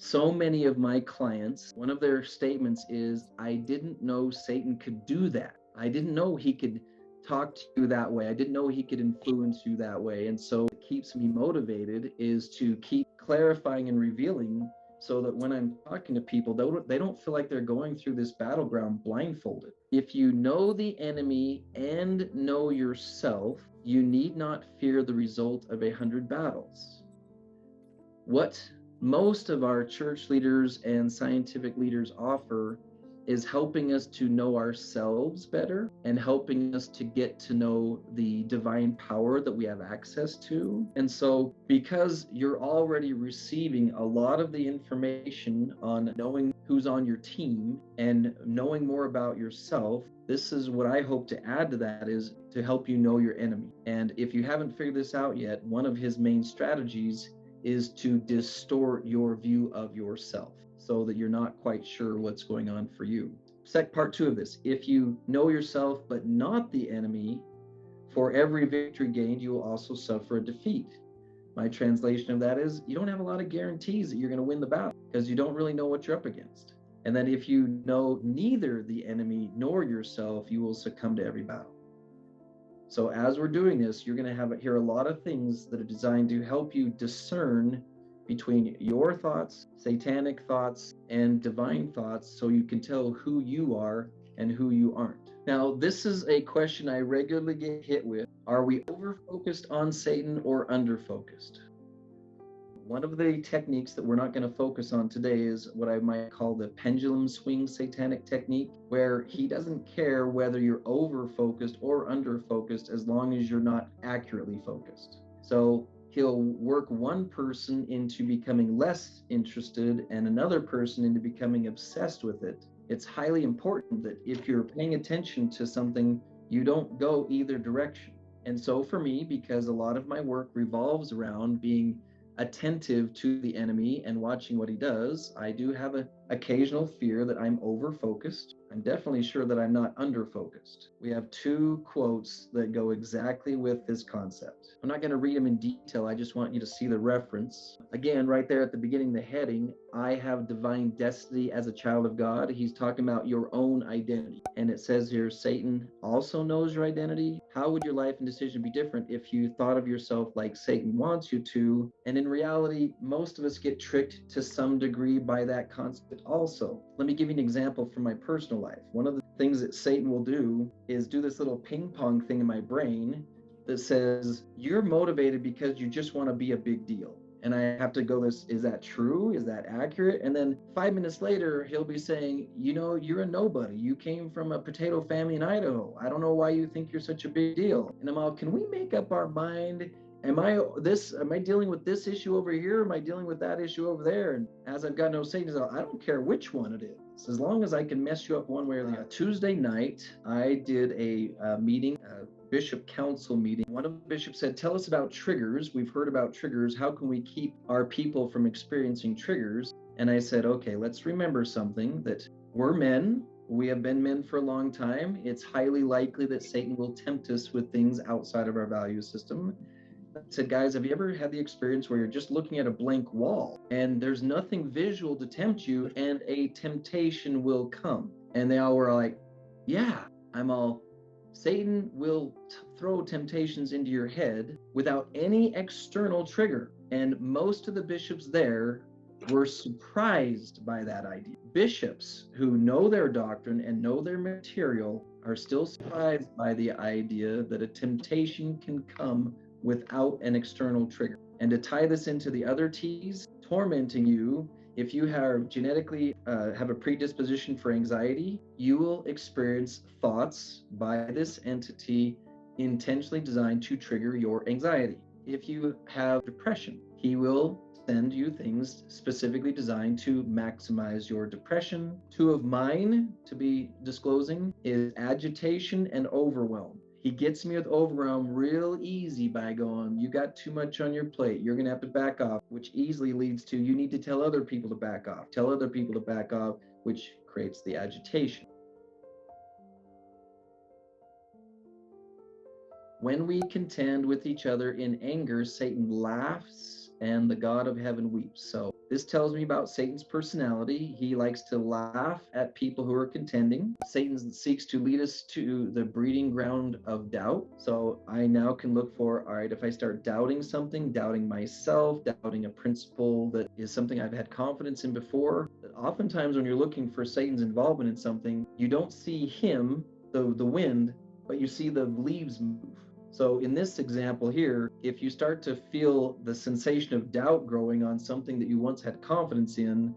So many of my clients, one of their statements is, I didn't know Satan could do that. I didn't know he could talk to you that way. I didn't know he could influence you that way. And so what keeps me motivated is to keep clarifying and revealing so that when I'm talking to people, they don't feel like they're going through this battleground blindfolded. If you know the enemy and know yourself, you need not fear the result of 100 battles. What most of our church leaders and scientific leaders offer is helping us to know ourselves better and helping us to get to know the divine power that we have access to. And so, because you're already receiving a lot of the information on knowing who's on your team and knowing more about yourself, this is what I hope to add to that, is to help you know your enemy. And if you haven't figured this out yet, one of his main strategies is to distort your view of yourself so that you're not quite sure what's going on for you. Part two of this, if you know yourself but not the enemy, for every victory gained, you will also suffer a defeat. My translation of that is, you don't have a lot of guarantees that you're going to win the battle because you don't really know what you're up against. And then if you know neither the enemy nor yourself, you will succumb to every battle. So as we're doing this, you're going to hear a lot of things that are designed to help you discern between your thoughts, satanic thoughts, and divine thoughts, so you can tell who you are and who you aren't. Now, this is a question I regularly get hit with. Are we over-focused on Satan or under-focused? One of the techniques that we're not going to focus on today is what I might call the pendulum swing satanic technique, where he doesn't care whether you're over-focused or under-focused as long as you're not accurately focused. So he'll work one person into becoming less interested and another person into becoming obsessed with it. It's highly important that if you're paying attention to something, you don't go either direction. And so for me, because a lot of my work revolves around being attentive to the enemy and watching what he does, I do have an occasional fear that I'm over-focused. I'm definitely sure that I'm not under-focused. We have two quotes that go exactly with this concept. I'm not going to read them in detail. I just want you to see the reference. Again, right there at the beginning, the heading, I have divine destiny as a child of God. He's talking about your own identity. And it says here, Satan also knows your identity. How would your life and decision be different if you thought of yourself like Satan wants you to? And in reality, most of us get tricked to some degree by that concept also. Let me give you an example from my personal life. One of the things that Satan will do is do this little ping pong thing in my brain that says, you're motivated because you just want to be a big deal. And I have to go, is that true? Is that accurate? And then 5 minutes later, he'll be saying, you're a nobody. You came from a potato family in Idaho. I don't know why you think you're such a big deal. And I'm all, can we make up our mind? Am I dealing with this issue over here? Am I dealing with that issue over there? And as I've got no Satan, I don't care which one it is, as long as I can mess you up one way or the other. Tuesday night, I did a meeting, bishop council meeting. One of the bishops said, tell us about triggers. We've heard about triggers. How can we keep our people from experiencing triggers? And I said, okay, let's remember something, that we're men. We have been men for a long time. It's highly likely that Satan will tempt us with things outside of our value system. I said, guys, have you ever had the experience where you're just looking at a blank wall and there's nothing visual to tempt you and a temptation will come? And they all were like, yeah. I'm all, Satan will throw temptations into your head without any external trigger. And most of the bishops there were surprised by that idea. Bishops who know their doctrine and know their material are still surprised by the idea that a temptation can come without an external trigger. And to tie this into the other T's, tormenting you, if you have genetically have a predisposition for anxiety, you will experience thoughts by this entity intentionally designed to trigger your anxiety. If you have depression, he will send you things specifically designed to maximize your depression. Two of mine to be disclosing is agitation and overwhelm. He gets me with overwhelm real easy by going, you got too much on your plate. You're going to have to back off, which easily leads to you need to tell other people to back off. Tell other people to back off, which creates the agitation. When we contend with each other in anger, Satan laughs and the God of heaven weeps. So this tells me about Satan's personality. He likes to laugh at people who are contending. Satan seeks to lead us to the breeding ground of doubt. So I now can look for, all right, if I start doubting something, doubting myself, doubting a principle that is something I've had confidence in before, oftentimes when you're looking for Satan's involvement in something, you don't see him, the wind, but you see the leaves move. So in this example here, if you start to feel the sensation of doubt growing on something that you once had confidence in,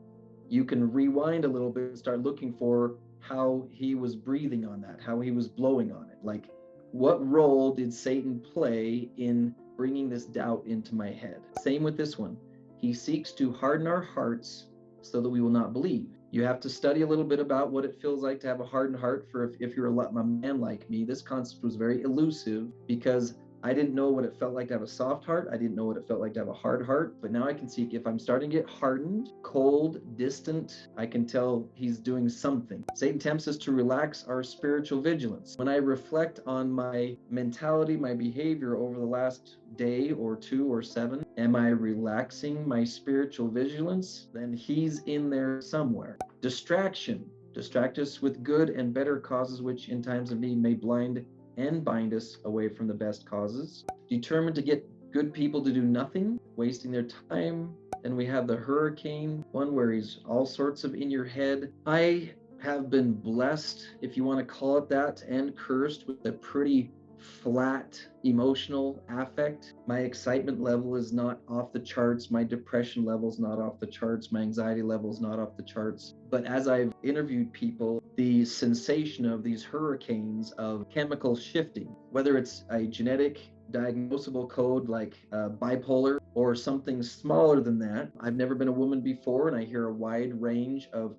you can rewind a little bit and start looking for how he was breathing on that, how he was blowing on it. Like, what role did Satan play in bringing this doubt into my head? Same with this one. He seeks to harden our hearts so that we will not believe. You have to study a little bit about what it feels like to have a hardened heart. For if you're a man like me, this concept was very elusive because I didn't know what it felt like to have a soft heart. I didn't know what it felt like to have a hard heart. But now I can see if I'm starting to get hardened, cold, distant, I can tell he's doing something. Satan tempts us to relax our spiritual vigilance. When I reflect on my mentality, my behavior over the last day or 2 or 7, am I relaxing my spiritual vigilance? Then he's in there somewhere. Distraction. Distract us with good and better causes, which in times of need may blind and bind us away from the best causes. Determined to get good people to do nothing, wasting their time. And we have the hurricane one where he's all sorts of in your head. I have been blessed, if you want to call it that, and cursed with a pretty flat emotional affect. My excitement level is not off the charts. My depression level is not off the charts. My anxiety level is not off the charts. But as I've interviewed people, the sensation of these hurricanes of chemical shifting, whether it's a genetic diagnosable code like bipolar or something smaller than that. I've never been a woman before, and I hear a wide range of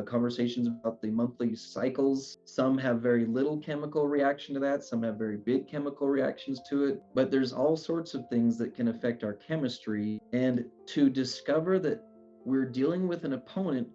conversations about the monthly cycles. Some have very little chemical reaction to that. Some have very big chemical reactions to it. But there's all sorts of things that can affect our chemistry. And to discover that we're dealing with an opponent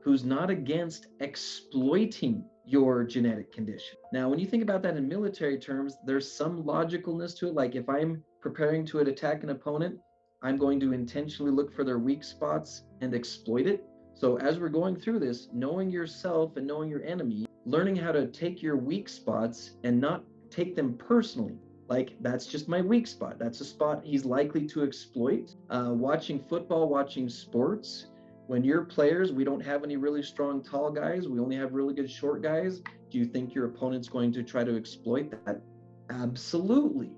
who's not against exploiting your genetic condition. Now, when you think about that in military terms, there's some logicalness to it. Like if I'm preparing to attack an opponent, I'm going to intentionally look for their weak spots and exploit it. So as we're going through this, knowing yourself and knowing your enemy, learning how to take your weak spots and not take them personally. Like, that's just my weak spot. That's a spot he's likely to exploit. Watching football, watching sports, when you're players, we don't have any really strong tall guys. We only have really good short guys. Do you think your opponent's going to try to exploit that? Absolutely.